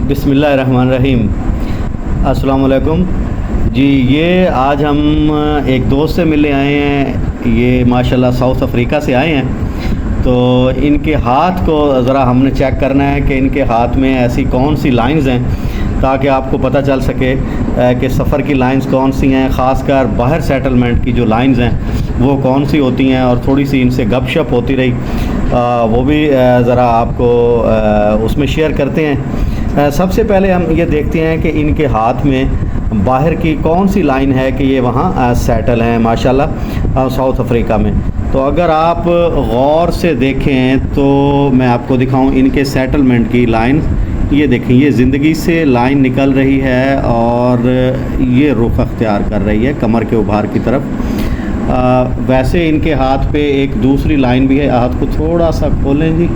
बिस्मिल्लाहिर्रहमानिर्रहीम। अस्सलाम वालेकुम जी। ये आज हम एक दोस्त से मिलने आए हैं। ये माशाल्लाह साउथ अफ्रीका से आए हैं। तो इनके हाथ को ज़रा हमने चेक करना है कि इनके हाथ में ऐसी कौन सी लाइंस हैं ताकि आपको पता चल सके कि सफ़र की लाइंस कौन सी हैं, ख़ासकर बाहर सेटलमेंट की जो लाइंस हैं वो कौन सी होती हैं। और थोड़ी सी इनसे गपशप होती रही, वो भी ज़रा आपको उसमें शेयर करते हैं। सबसे पहले हम ये देखते हैं कि इनके हाथ में बाहर की कौन सी लाइन है कि ये वहाँ सेटल हैं माशाल्लाह साउथ अफ्रीका में। तो अगर आप गौर से देखें तो मैं आपको दिखाऊं इनके सेटलमेंट की लाइन। ये देखें, ये ज़िंदगी से लाइन निकल रही है और ये रुख अख्तियार कर रही है कमर के उभार की तरफ। वैसे इनके हाथ पे एक दूसरी लाइन भी है। हाथ को थोड़ा सा खोलें जी।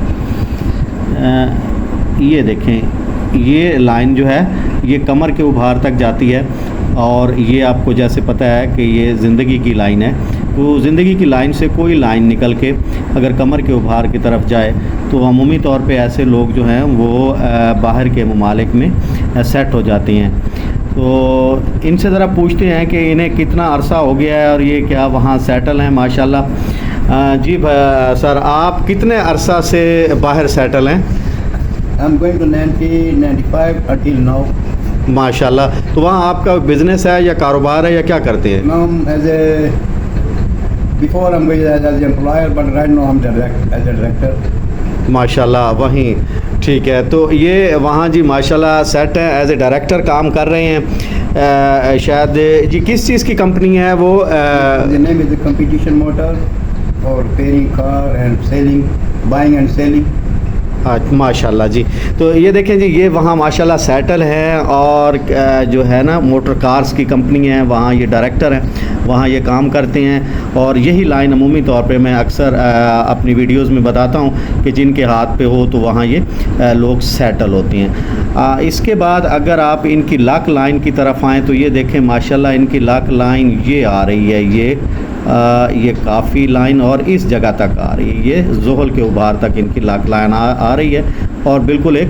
ये देखें, ये लाइन जो है ये कमर के उभार तक जाती है और ये आपको जैसे पता है कि ये ज़िंदगी की लाइन है। तो ज़िंदगी की लाइन से कोई लाइन निकल के अगर कमर के उभार की तरफ जाए तो अमूमी तौर पे ऐसे लोग जो हैं वो बाहर के ममालिक में सेट हो जाते हैं। तो इनसे ज़रा पूछते हैं कि इन्हें कितना अरसा हो गया है और ये क्या वहाँ सेटल हैं माशाल्लाह। जी सर, आप कितने अरसा से बाहर सेटल हैं? I'm going to 1995 until now. माशाल्लाह। तो वहाँ आपका बिज़नेस है या कारोबार है या क्या करते हैं? Now before I'm going as an employer, but right now I'm as a director. माशाल्लाह, वहीं ठीक है। तो ये वहाँ जी माशाल्लाह सेट है, एज ए डायरेक्टर काम कर रहे हैं। शायद जी किस चीज़ की कंपनी है वो? The name is the Competition Motor for repairing car and selling, buying and selling. माशाल्लाह जी। तो ये देखें जी, ये वहाँ माशाल्लाह सेटल हैं और जो है ना मोटर कार्स की कंपनी है, वहाँ ये डायरेक्टर हैं, वहाँ ये काम करते हैं। और यही लाइन अमूमी तौर पे मैं अक्सर अपनी वीडियोस में बताता हूँ कि जिनके हाथ पे हो तो वहाँ ये लोग सेटल होते हैं। इसके बाद अगर आप इनकी लाक लाइन की तरफ आएँ तो ये देखें माशाल्लाह इनकी लाक लाइन ये आ रही है, ये काफ़ी लाइन और इस जगह तक आ रही है। ये जोहल के उभार तक इनकी लाक लाइन आ रही है और बिल्कुल एक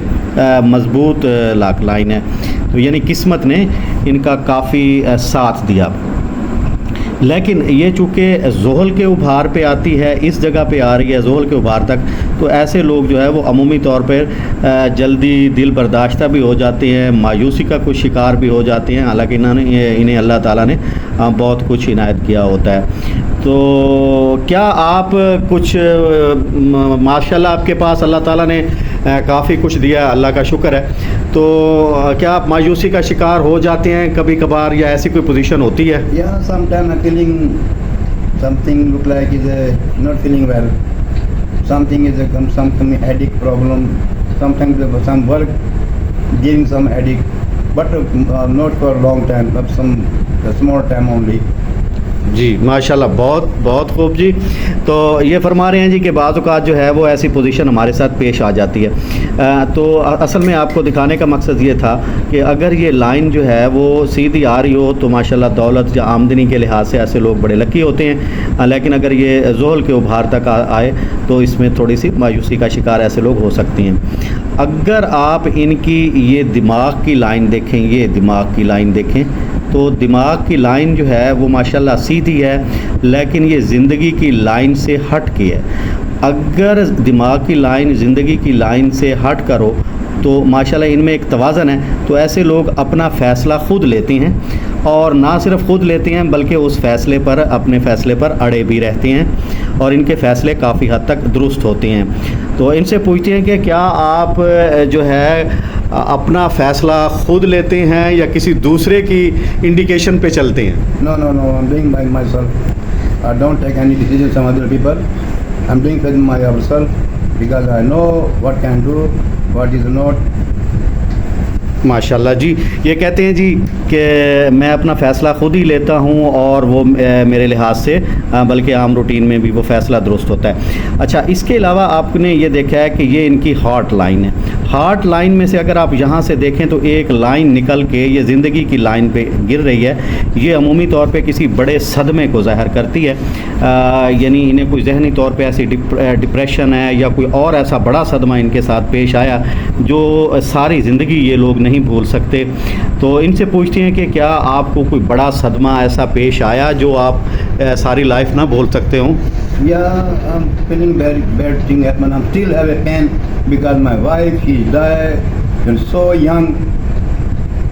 मज़बूत लाक लाइन है। तो यानी किस्मत ने इनका काफ़ी साथ दिया। लेकिन ये चूँकि जोहल के उभार पे आती है, इस जगह पे आ रही है जोहल के उभार तक, तो ऐसे लोग जो है वो अमूमी तौर पर जल्दी दिल बर्दाश्ता भी हो जाते हैं, मायूसी का कुछ शिकार भी हो जाते हैं। हालांकि इन्हें अल्लाह ताला ने बहुत कुछ इनायत किया होता है। तो क्या आप कुछ माशाल्लाह आपके पास अल्लाह ताला ने काफ़ी कुछ दिया, अल्लाह का शुक्र है। तो क्या आप मायूसी का शिकार हो जाते हैं कभी कभार या ऐसी कोई पोजीशन होती है? Yeah, sometimes I'm feeling something look like is not feeling well. Something is some headache problem. Sometimes some work giving some headache, but not for a long time, but some a small time only. जी माशाल्लाह, बहुत खूब जी। तो ये फरमा रहे हैं जी कि बाज़ औक़ात जो है वो ऐसी पोजीशन हमारे साथ पेश आ जाती है। तो असल में आपको दिखाने का मकसद ये था कि अगर ये लाइन जो है वो सीधी आ रही हो तो माशाल्लाह दौलत या आमदनी के लिहाज से ऐसे लोग बड़े लकी होते हैं। लेकिन अगर ये जोहल के उभार तक आए तो इसमें थोड़ी सी मायूसी का शिकार ऐसे लोग हो सकती हैं। अगर आप इनकी ये दिमाग की लाइन देखें, ये दिमाग की लाइन देखें तो दिमाग की लाइन जो है वो माशाल्लाह सीधी है, लेकिन ये ज़िंदगी की लाइन से हट के है। अगर दिमाग की लाइन ज़िंदगी की लाइन से हट करो तो माशाल्लाह इनमें एक तवाज़न है। तो ऐसे लोग अपना फ़ैसला ख़ुद लेते हैं और ना सिर्फ ख़ुद लेते हैं बल्कि उस फ़ैसले पर, अपने फ़ैसले पर अड़े भी रहते हैं और इनके फ़ैसले काफ़ी हद तक दुरुस्त होते हैं। तो इनसे पूछते हैं कि क्या आप जो है अपना फ़ैसला ख़ुद लेते हैं या किसी दूसरे की इंडिकेशन पे चलते हैं? No, I'm doing by myself. I don't take any decisions from other people. I'm doing for myself because I know what can do, what is not. माशाल्लाह जी। ये कहते हैं जी कि मैं अपना फ़ैसला ख़ुद ही लेता हूँ और वो मेरे लिहाज से बल्कि आम रूटीन में भी वो फ़ैसला दुरुस्त होता है। अच्छा, इसके अलावा आपने ये देखा है कि ये इनकी हार्ट लाइन है। हार्ट लाइन में से अगर आप यहाँ से देखें तो एक लाइन निकल के ये ज़िंदगी की लाइन पे गिर रही है। ये अमूमी तौर पे किसी बड़े सदमे को ज़ाहिर करती है, यानी इन्हें कोई जहनी तौर पे ऐसी डिप्रेशन है या कोई और ऐसा बड़ा सदमा इनके साथ पेश आया जो सारी ज़िंदगी ये लोग नहीं भूल सकते। तो इनसे पूछते हैं कि क्या आपको कोई बड़ा सदमा ऐसा पेश आया जो आप सारी लाइफ ना भूल सकते हो? Yeah, I'm feeling very bad thing happened. I'm still have a pain because my wife, she died when so young.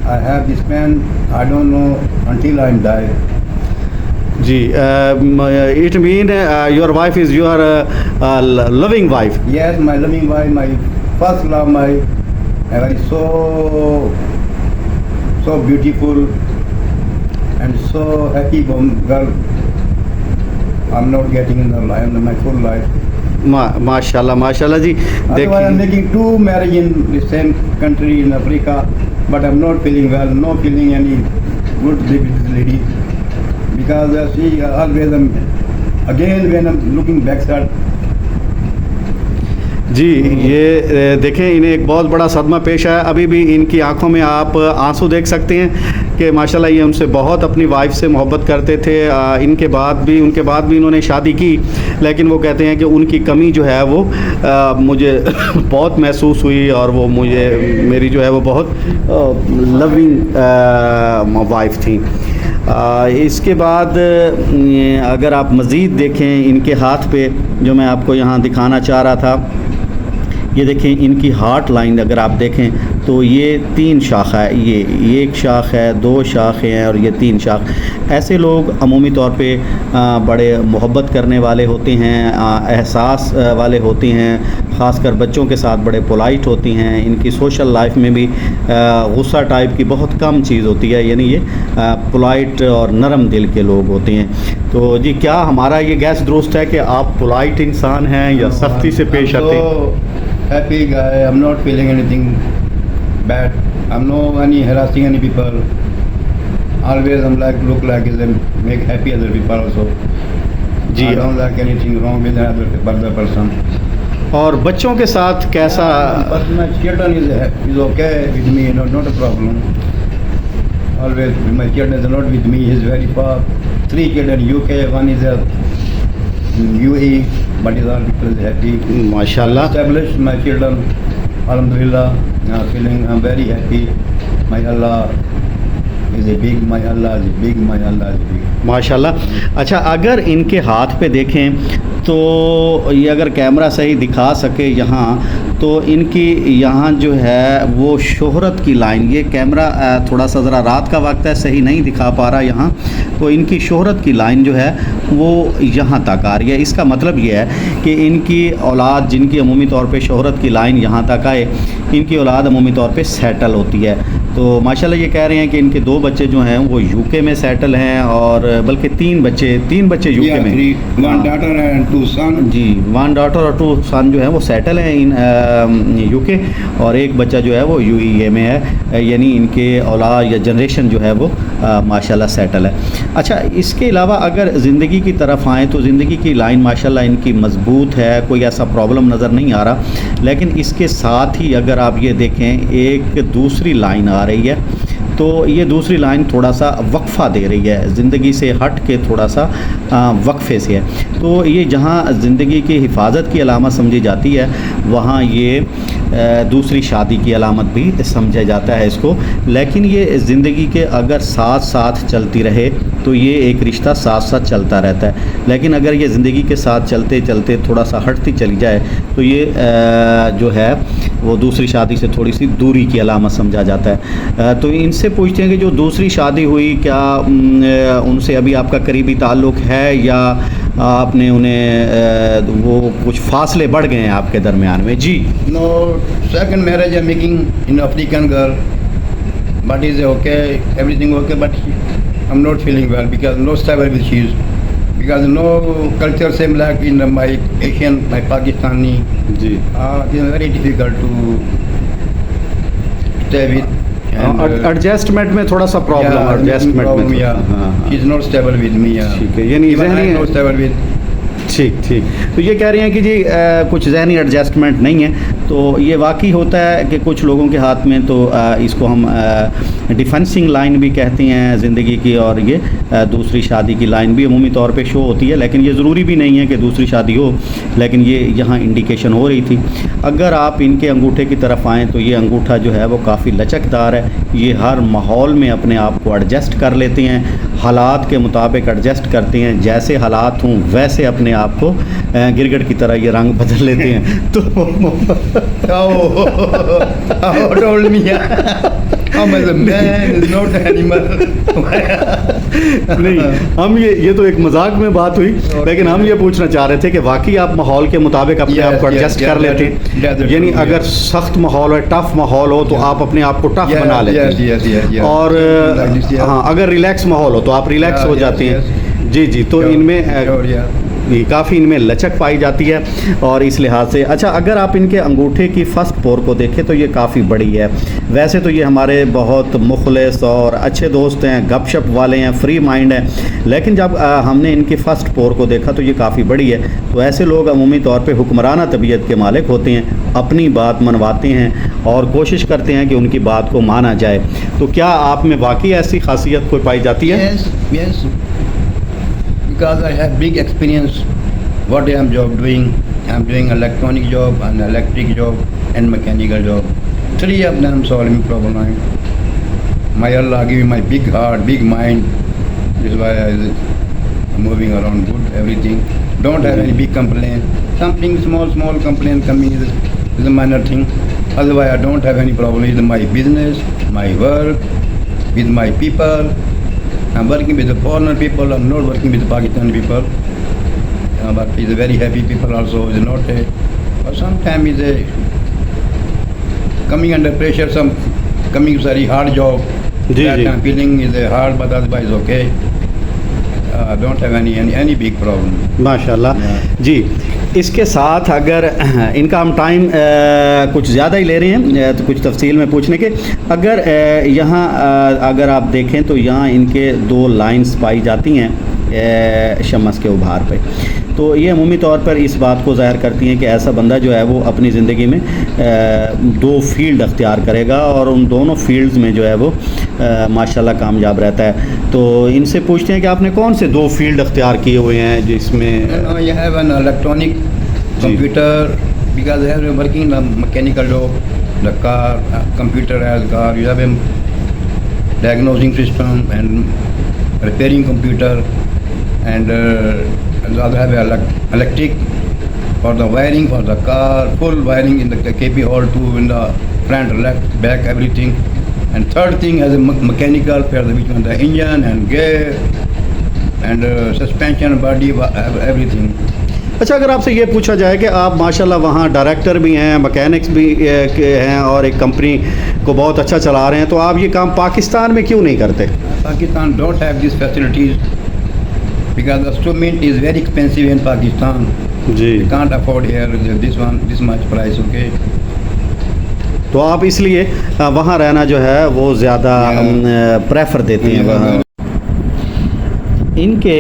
I have this pain. I don't know until I'm die. Ji, it mean your wife is your loving wife. Yes, my loving wife, my first love, my very so beautiful and so happy girl. I'm not getting in the life, in my full life. माशाल्लाह माशाल्लाह जी। Otherwise, I'm making 2 marriage in the same country in Africa, but I'm not feeling well, no feeling any good with this lady, because she always again when I'm looking backside. जी, ये देखें, इन्हें एक बहुत बड़ा सदमा पेश आया। अभी भी इनकी आंखों में आप आंसू देख सकते हैं कि माशाल्लाह ये उनसे बहुत अपनी वाइफ से मोहब्बत करते थे। उनके बाद भी इन्होंने शादी की, लेकिन वो कहते हैं कि उनकी कमी जो है वो मुझे बहुत महसूस हुई और वो मेरी जो है वो बहुत लविंग वाइफ थी। इसके बाद अगर आप मज़ीद देखें इनके हाथ पे, जो मैं आपको यहाँ दिखाना चाह रहा था, ये देखें इनकी हार्ट लाइन अगर आप देखें तो ये 3 शाखा है, ये 1 शाख है, 2 शाखें हैं और ये 3 शाख। ऐसे लोग अमूमी तौर पे बड़े मोहब्बत करने वाले होते हैं, एहसास वाले होते हैं, ख़ासकर बच्चों के साथ बड़े पोलाइट होती हैं। इनकी सोशल लाइफ में भी गुस्सा टाइप की बहुत कम चीज़ होती है, यानी ये पोलाइट और नरम दिल के लोग होते हैं। तो जी, क्या हमारा ये गैस दुरुस्त है कि आप पोलाइट इंसान हैं या सख्ती से पेश आते हैं? Happy guy, I'm not feeling anything bad. I'm not any harassing any people. Always I'm look like is make happy other people also. Ji, I don't like anything wrong with other person. और बच्चों के साथ कैसा? But my children is okay with me, not a problem. Always my children is not with me. He's very far. 3 children UK, 1 is UAE, but is all people is happy. माशाल्लाह। Established my children, alhamdulillah, feeling I'm very happy. My Allah is a big, my Allah is big, my Allah is big. माशाल्लाह। अच्छा, अगर इनके हाथ पे देखें तो ये अगर कैमरा सही दिखा सके यहाँ, तो इनकी यहाँ जो है वो शोहरत की लाइन, ये कैमरा थोड़ा सा ज़रा रात का वक्त है, सही नहीं दिखा पा रहा यहाँ, तो इनकी शोहरत की लाइन जो है वो यहाँ तक आ रही है। इसका मतलब ये है कि इनकी औलाद, जिनकी अमूमी तौर पे शोहरत की लाइन यहाँ तक आए, इनकी औलाद अमूमी तौर पे सेटल होती है। तो माशाल्लाह ये कह रहे हैं कि इनके 2 बच्चे जो हैं वो यूके में सेटल हैं, और बल्कि 3 बच्चे यूके में। 1 daughter and 2 sons. जी, 1 डॉटर और 2 सन जो है वो सेटल हैं इन यूके, और 1 बच्चा जो है वो यूएई में है, यानी इनके औलाद या जनरेशन जो है वो माशाल्लाह सेटल है। अच्छा, इसके अलावा अगर ज़िंदगी की तरफ आएँ तो ज़िंदगी की लाइन माशाल्लाह इनकी मज़बूत है, कोई ऐसा प्रॉब्लम नज़र नहीं आ रहा। लेकिन इसके साथ ही अगर आप ये देखें, एक दूसरी लाइन आ रही है, तो ये दूसरी लाइन थोड़ा सा वक्फ़ा दे रही है, ज़िंदगी से हट के थोड़ा सा वक्फ़े से है। तो ये जहाँ ज़िंदगी की हिफाजत की अलामत समझी जाती है, वहाँ ये दूसरी शादी की अलामत भी समझा जाता है इसको। लेकिन ये ज़िंदगी के अगर साथ साथ चलती रहे तो ये एक रिश्ता साथ साथ चलता रहता है। लेकिन अगर ये ज़िंदगी के साथ चलते चलते थोड़ा सा हटती चली जाए तो ये जो है वो दूसरी शादी से थोड़ी सी दूरी की अलामत समझा जाता है। तो इनसे पूछते हैं कि जो दूसरी शादी हुई, क्या उनसे अभी आपका करीबी ताल्लुक़ है या आपने उन्हें वो कुछ फासले बढ़ गए हैं आपके दरमियान में? जी, No, second marriage I'm making in African girl, but is okay, everything okay, but I'm not feeling well because no stable with she's, because no culture same like in my Asian, my Pakistani. जी, It's very difficult to stay with. Adjustment में थोड़ा सा problem, adjustment में yeah. हाँ, हाँ। She's not stable with me. ठीक है, यानी Even ज़हनी I'm not stable with. ठीक ठीक। तो ये कह रही हैं कि जी कुछ ज़हनी एडजस्टमेंट नहीं है, तो ये वाकई होता है कि कुछ लोगों के हाथ में तो इसको हम डिफेंसिंग लाइन भी कहते हैं ज़िंदगी की, और ये दूसरी शादी की लाइन भी अमूमी तौर पे शो होती है, लेकिन ये ज़रूरी भी नहीं है कि दूसरी शादी हो, लेकिन ये यहाँ इंडिकेशन हो रही थी। अगर आप इनके अंगूठे की तरफ आएँ तो ये अंगूठा जो है वो काफ़ी लचकदार है, ये हर माहौल में अपने आप को एडजस्ट कर लेते हैं, हालात के मुताबिक एडजस्ट करते हैं, जैसे हालात हों वैसे अपने आप को गिरगिट की तरह ये रंग बदल लेते हैं। तो told me, I'm as a man, is not an animal. नहीं, हम ये तो एक मजाक में बात हुई, लेकिन हम ये पूछना चाह रहे थे कि वाकई आप माहौल के मुताबिक अपने आप को एडजस्ट कर लेते हैं, यानी अगर सख्त माहौल हो, टफ माहौल हो, तो आप अपने आप को टफ बना लेते हैं, और हाँ अगर रिलैक्स माहौल हो तो आप रिलैक्स हो जाते हैं। जी जी, तो इनमें काफ़ी इनमें लचक पाई जाती है, और इस लिहाज से अच्छा, अगर आप इनके अंगूठे की फर्स्ट पोर को देखें तो ये काफ़ी बड़ी है। वैसे तो ये हमारे बहुत मुखलिस और अच्छे दोस्त हैं, गपशप वाले हैं, फ्री माइंड हैं, लेकिन जब हमने इनकी फ़र्स्ट पोर को देखा तो ये काफ़ी बड़ी है। तो ऐसे लोग अमूमी तौर पे हुक्मराना तबीयत के मालिक होते हैं, अपनी बात मनवाते हैं और कोशिश करते हैं कि उनकी बात को माना जाए। तो क्या आप में वाकई ऐसी खासियत कोई पाई जाती है? Yes. Because I have big experience what I am job doing. I am doing electronic job and electric job and mechanical job. 3 of them solving problem. My Allah give me my big heart, big mind. This is why I am moving around good, everything. Don't have any big complaint. Something small complaint coming is a minor thing. Otherwise I don't have any problem with my business, my work, with my people. I'm working with the foreign people, I'm not working with the Pakistani people. But he's a very happy people also, is not a, or sometimes is a coming under pressure, some coming very hard job. That I'm feeling is a hard, but otherwise okay. Don't have any big problem. माशाल्लाह जी। इसके साथ अगर इनका हम time कुछ ज़्यादा ही ले रहे हैं तो कुछ तफसील में पूछने के, अगर यहाँ अगर आप देखें तो यहाँ इनके 2 लाइंस पाई जाती हैं शमस के उभार पे, तो ये अमूमी तौर पर इस बात को ज़ाहिर करती हैं कि ऐसा बंदा जो है वो अपनी ज़िंदगी में 2 फील्ड अख्तियार करेगा और उन दोनों फील्ड्स में जो है वो माशाल्लाह कामयाब रहता है। तो इनसे पूछते हैं कि आपने कौन से 2 फील्ड अख्तियार किए हुए हैं जिसमें? You have an electronic computer because I have working in the mechanical job, the car, computer as car, you have a diagnosing system and repairing computer, and also have electric for the wiring for the car, full wiring in the KP hall too, in the front, left, back, everything. And third thing as a mechanical for the which one, the engine and gear and suspension, body, everything. अच्छा, अगर आपसे ये पूछा जाए कि आप माशाल्लाह वहाँ डायरेक्टर भी हैं, मैकेनिक्स भी हैं और एक कंपनी को बहुत अच्छा चला रहे हैं, तो आप ये काम पाकिस्तान में क्यों नहीं करते? Pakistan don't have these facilities because the instrument is very expensive in Pakistan. Ji, We can't afford here this much price, okay? तो आप इसलिए वहाँ रहना जो है वो ज़्यादा प्रेफर देते हैं वहाँ। इनके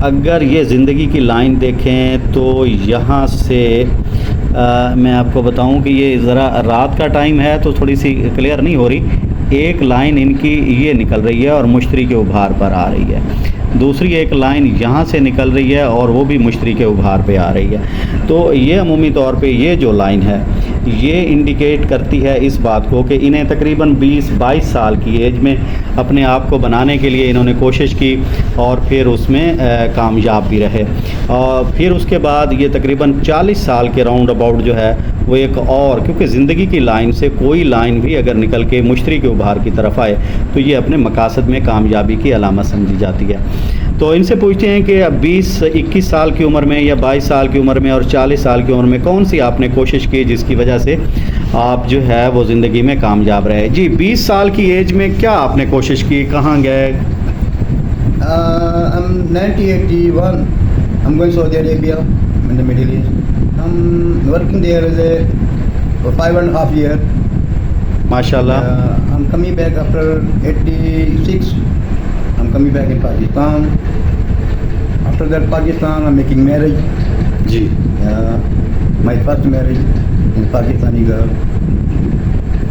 अगर ये ज़िंदगी की लाइन देखें तो यहाँ से मैं आपको बताऊं कि ये ज़रा रात का टाइम है तो थोड़ी सी क्लियर नहीं हो रही। एक लाइन इनकी ये निकल रही है और मुश्तरी के उभार पर आ रही है, दूसरी एक लाइन यहाँ से निकल रही है और वो भी मुश्तरी के उभार पे आ रही है। तो ये अमूमी तौर पे ये जो लाइन है ये इंडिकेट करती है इस बात को कि इन्हें तकरीबन 20-22 साल की एज में अपने आप को बनाने के लिए इन्होंने कोशिश की और फिर उसमें कामयाब भी रहे, और फिर उसके बाद ये तकरीबन 40 साल के राउंड अबाउट जो है वो एक और, क्योंकि ज़िंदगी की लाइन से कोई लाइन भी अगर निकल के मुश्तरी के उभार की तरफ आए तो ये अपने मकासद में कामयाबी की अलामत समझी जाती है। तो इनसे पूछते हैं कि 20-21 साल की उम्र में या 22 साल की उम्र में और 40 साल की उम्र में कौन सी आपने कोशिश की जिसकी वजह से आप जो है वो ज़िंदगी में कामयाब रहे? जी, 20 साल की एज में क्या आपने कोशिश की, कहाँ गए? I'm 1981. I'm going to Saudi Arabia in the Middle East. I'm working there for 5.5 years. माशाल्लाह। I'm coming back after 86. I'm coming back in Pakistan. After that, Pakistan, I'm making marriage. जी My first marriage in Pakistani girl.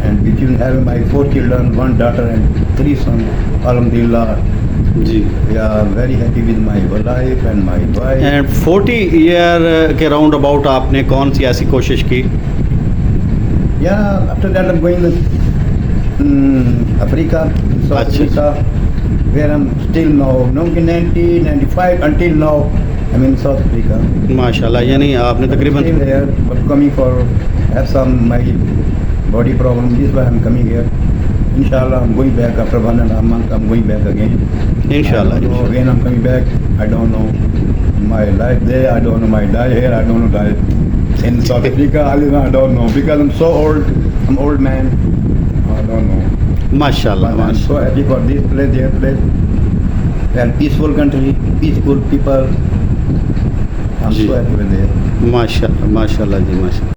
And between having my 4 children, 1 daughter and 3 sons, alhamdulillah, जी we are very happy with my life and my wife. And 40 year के round about आपने कौन सी ऐसी कोशिश की? Yeah, after that I'm going to Africa, South Achha. Africa, where I'm still now. 1995 until now, I'm in South Africa. माशाल्लाह, यानी आपने Still तकरीबन here, but coming for have some my body problem. This is why I'm coming here. Inshallah, I'm going back after 1.5 months. I'm going back again. इंशाल्लाह I don't know, again I'm coming back. I don't know my life there. I don't know my life here. I don't know life in South Africa. I don't know because I'm so old. I'm old man. I don't know. माशाल्लाह But I'm so happy for this place, their place. They are peaceful country, peaceful people. I'm ji. so happy with it. माशाल्लाह माशाल्लाह जी माशाल्लाह।